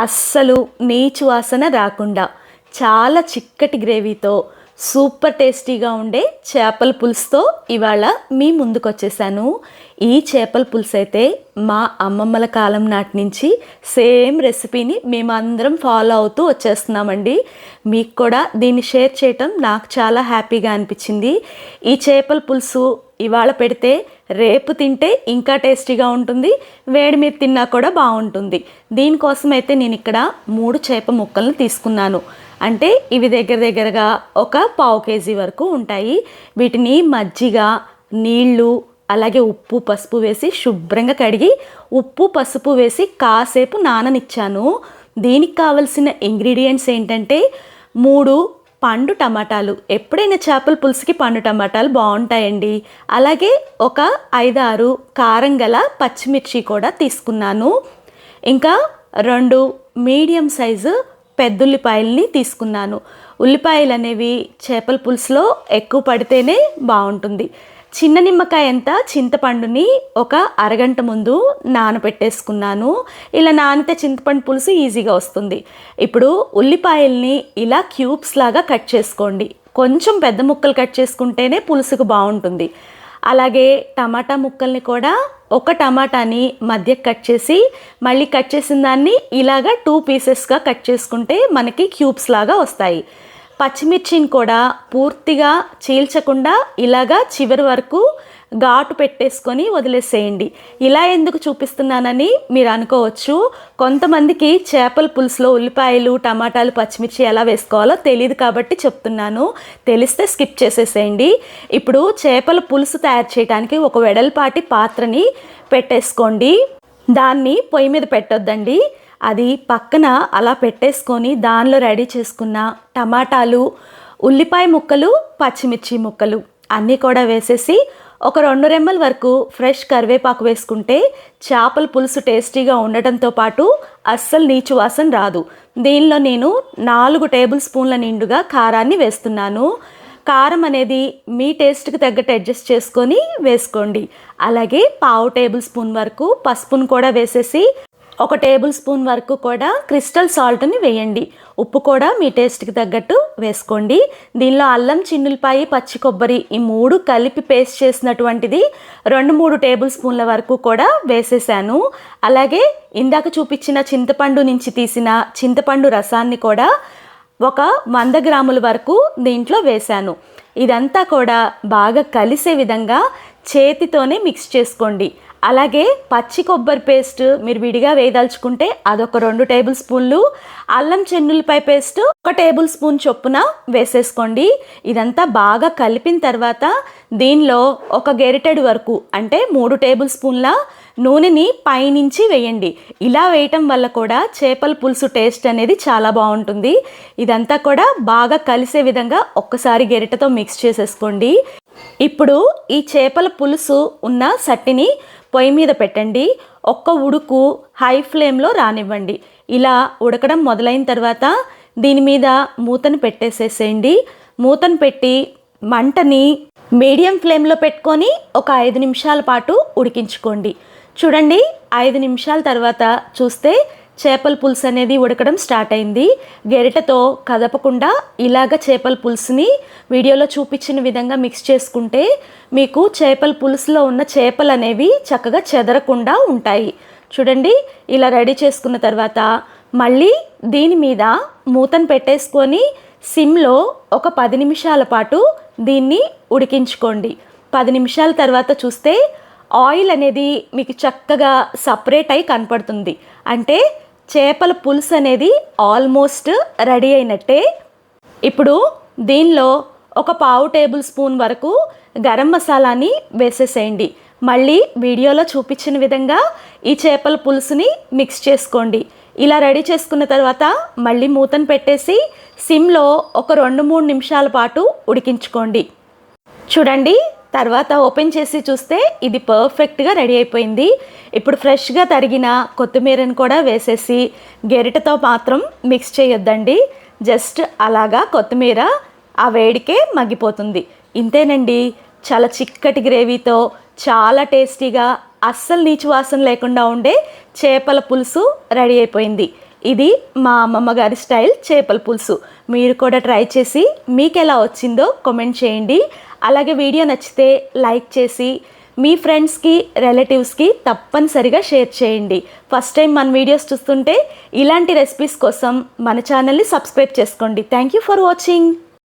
అస్సలు నీచు వాసన రాకుండా చాలా చిక్కటి గ్రేవీతో సూపర్ టేస్టీగా ఉండే చేపల పులుసుతో ఇవాళ మీ ముందుకు వచ్చేసాను. ఈ చేపల పులుసు అయితే మా అమ్మమ్మల కాలం నాటి నుంచి సేమ్ రెసిపీని మేమందరం ఫాలో అవుతూ వచ్చేస్తున్నామండి. మీకు కూడా దీన్ని షేర్ చేయటం నాకు చాలా హ్యాపీగా అనిపించింది. ఈ చేపల పులుసు ఇవాళ పెడితే రేపు తింటే ఇంకా టేస్టీగా ఉంటుంది, వేడి మీద తిన్నా కూడా బాగుంటుంది. దీనికోసం అయితే నేను ఇక్కడ 3 చేప ముక్కలను తీసుకున్నాను. అంటే ఇవి దగ్గరగా ఒక 1/2 కేజీ వరకు ఉంటాయి. వీటిని మజ్జిగ, నీళ్ళు, అలాగే ఉప్పు పసుపు వేసి శుభ్రంగా కడిగి ఉప్పు పసుపు వేసి కాసేపు నాననిచ్చాను. దీనికి కావలసిన ఇంగ్రీడియంట్స్ ఏంటంటే 3 పండు టమాటాలు. ఎప్పుడైనా చేపల పులుసుకి పండు టమాటాలు బాగుంటాయండి. అలాగే ఒక 5-6 కారం గల పచ్చిమిర్చి కూడా తీసుకున్నాను. ఇంకా 2 మీడియం సైజు పెద్దుల్లిపాయలని తీసుకున్నాను. ఉల్లిపాయలు అనేవి చేపల పులుసులో ఎక్కువ పడితేనే బాగుంటుంది. చిన్న నిమ్మకాయ ఎంత చింతపండుని ఒక అరగంట ముందు నానబెట్టేసుకున్నాను. ఇలా నానితే చింతపండు పులుసు ఈజీగా వస్తుంది. ఇప్పుడు ఉల్లిపాయల్ని ఇలా క్యూబ్స్ లాగా కట్ చేసుకోండి. కొంచెం పెద్ద ముక్కలు కట్ చేసుకుంటేనే పులుసుకు బాగుంటుంది. అలాగే టమాటా ముక్కల్ని కూడా ఒక టమాటాని మధ్య కట్ చేసి మళ్ళీ కట్ చేసిన దాన్ని ఇలాగా 2 పీసెస్గా కట్ చేసుకుంటే మనకి క్యూబ్స్ లాగా వస్తాయి. పచ్చిమిర్చిని కూడా పూర్తిగా చీల్చకుండా ఇలాగా చివరి వరకు ఘాటు పెట్టేసుకొని వదిలేసేయండి. ఇలా ఎందుకు చూపిస్తున్నానని మీరు అనుకోవచ్చు. కొంతమందికి చేపల పులుసులో ఉల్లిపాయలు, టమాటాలు, పచ్చిమిర్చి ఎలా వేసుకోవాలో తెలియదు కాబట్టి చెప్తున్నాను. తెలిస్తే స్కిప్ చేసేసేయండి. ఇప్పుడు చేపల పులుసు తయారు చేయడానికి ఒక వెడల్పాటి పాత్రని పెట్టేసుకోండి. దాన్ని పొయ్యి మీద పెట్టొద్దండి. అది పక్కన అలా పెట్టేసుకొని దానిలో రెడీ చేసుకున్న టమాటాలు, ఉల్లిపాయ ముక్కలు, పచ్చిమిర్చి ముక్కలు అన్నీ కూడా వేసేసి ఒక 2 రెమ్మల వరకు ఫ్రెష్ కరివేపాకు వేసుకుంటే చేపల పులుసు టేస్టీగా ఉండటంతో పాటు అస్సలు నీచు వాసన రాదు. దీనిలో నేను 4 టేబుల్ స్పూన్ల నిండుగా కారాన్ని వేస్తున్నాను. కారం అనేది మీ టేస్ట్కి తగ్గట్టు అడ్జస్ట్ చేసుకొని వేసుకోండి. అలాగే 1/2 టేబుల్ స్పూన్ వరకు పసుపును కూడా వేసేసి 1 టేబుల్ స్పూన్ వరకు కూడా క్రిస్టల్ సాల్ట్ని వేయండి. ఉప్పు కూడా మీ టేస్ట్కి తగ్గట్టు వేసుకోండి. దీనిలో అల్లం, చిన్నులపాయి, పచ్చి కొబ్బరి ఈ 3 కలిపి పేస్ట్ చేసినటువంటిది 2-3 టేబుల్ స్పూన్ల వరకు కూడా వేసేసాను. అలాగే ఇందాక చూపించిన చింతపండు నుంచి తీసిన చింతపండు రసాన్ని కూడా ఒక 100 గ్రాముల వరకు దీంట్లో వేశాను. ఇదంతా కూడా బాగా కలిసే విధంగా చేతితోనే మిక్స్ చేసుకోండి. అలాగే పచ్చి కొబ్బరి పేస్ట్ మీరు విడిగా వేయదలుచుకుంటే అదొక 2 టేబుల్ స్పూన్లు, అల్లం చెన్నులపై పేస్ట్ 1 టేబుల్ స్పూన్ చొప్పున వేసేసుకోండి. ఇదంతా బాగా కలిపిన తర్వాత దీనిలో ఒక గెరిటెడు వరకు అంటే 3 టేబుల్ స్పూన్ల నూనెని పైనుంచి వేయండి. ఇలా వేయటం వల్ల కూడా చేపల పులుసు టేస్ట్ అనేది చాలా బాగుంటుంది. ఇదంతా కూడా బాగా కలిసే విధంగా ఒక్కసారి గెరిటతో మిక్స్ చేసేసుకోండి. ఇప్పుడు ఈ చేపల పులుసు ఉన్న సట్టిని పొయ్యి మీద పెట్టండి. ఒక్క ఉడుకు హై ఫ్లేమ్లో రానివ్వండి. ఇలా ఉడకడం మొదలైన తర్వాత దీని మీద మూతను పెట్టేసేసేయండి. మూతను పెట్టి మంటని మీడియం ఫ్లేమ్లో పెట్టుకొని ఒక 5 నిమిషాల పాటు ఉడికించుకోండి. చూడండి, 5 నిమిషాల తర్వాత చూస్తే చేపల పులుసు అనేది ఉడకడం స్టార్ట్ అయింది. గెరిటతో కదపకుండా ఇలాగ చేపల పులుసుని వీడియోలో చూపించిన విధంగా మిక్స్ చేసుకుంటే మీకు చేపల పులుసులో ఉన్న చేపలు అనేవి చక్కగా చెదరకుండా ఉంటాయి. చూడండి, ఇలా రెడీ చేసుకున్న తర్వాత మళ్ళీ దీని మీద మూతను పెట్టేసుకొని సిమ్లో ఒక 10 నిమిషాల పాటు దీన్ని ఉడికించుకోండి. 10 నిమిషాల తర్వాత చూస్తే ఆయిల్ అనేది మీకు చక్కగా సపరేట్ అయి కనపడుతుంది. అంటే చేపల పులుసు అనేది ఆల్మోస్ట్ రెడీ అయినట్టే. ఇప్పుడు దీనిలో ఒక 1/2 టేబుల్ స్పూన్ వరకు గరం మసాలాని వేసేసేయండి. మళ్ళీ వీడియోలో చూపించిన విధంగా ఈ చేపల పులుసుని మిక్స్ చేసుకోండి. ఇలా రెడీ చేసుకున్న తర్వాత మళ్ళీ మూతను పెట్టేసి సిమ్లో ఒక 2-3 నిమిషాల పాటు ఉడికించుకోండి. చూడండి, తర్వాత ఓపెన్ చేసి చూస్తే ఇది పర్ఫెక్ట్గా రెడీ అయిపోయింది. ఇప్పుడు ఫ్రెష్గా తరిగిన కొత్తిమీరని కూడా వేసేసి గెరిటతో మాత్రం మిక్స్ చేయొద్దండి. జస్ట్ అలాగా కొత్తిమీర ఆ వేడికే మగ్గిపోతుంది. ఇంతేనండి, చాలా చిక్కటి గ్రేవీతో చాలా టేస్టీగా అస్సలు నీచు వాసన లేకుండా ఉండే చేపల పులుసు రెడీ అయిపోయింది. ఇది మా అమ్మమ్మ గారి స్టైల్ చేపల పులుసు. మీరు కూడా ట్రై చేసి మీకు ఎలా వచ్చిందో కామెంట్ చేయండి. అలాగే వీడియో నచ్చితే లైక్ చేసి మీ ఫ్రెండ్స్కి రిలేటివ్స్కి తప్పనిసరిగా షేర్ చేయండి. ఫస్ట్ టైం మన వీడియోస్ చూస్తుంటే ఇలాంటి రెసిపీస్ కోసం మన ఛానల్ని సబ్స్క్రైబ్ చేసుకోండి. Thank you for watching.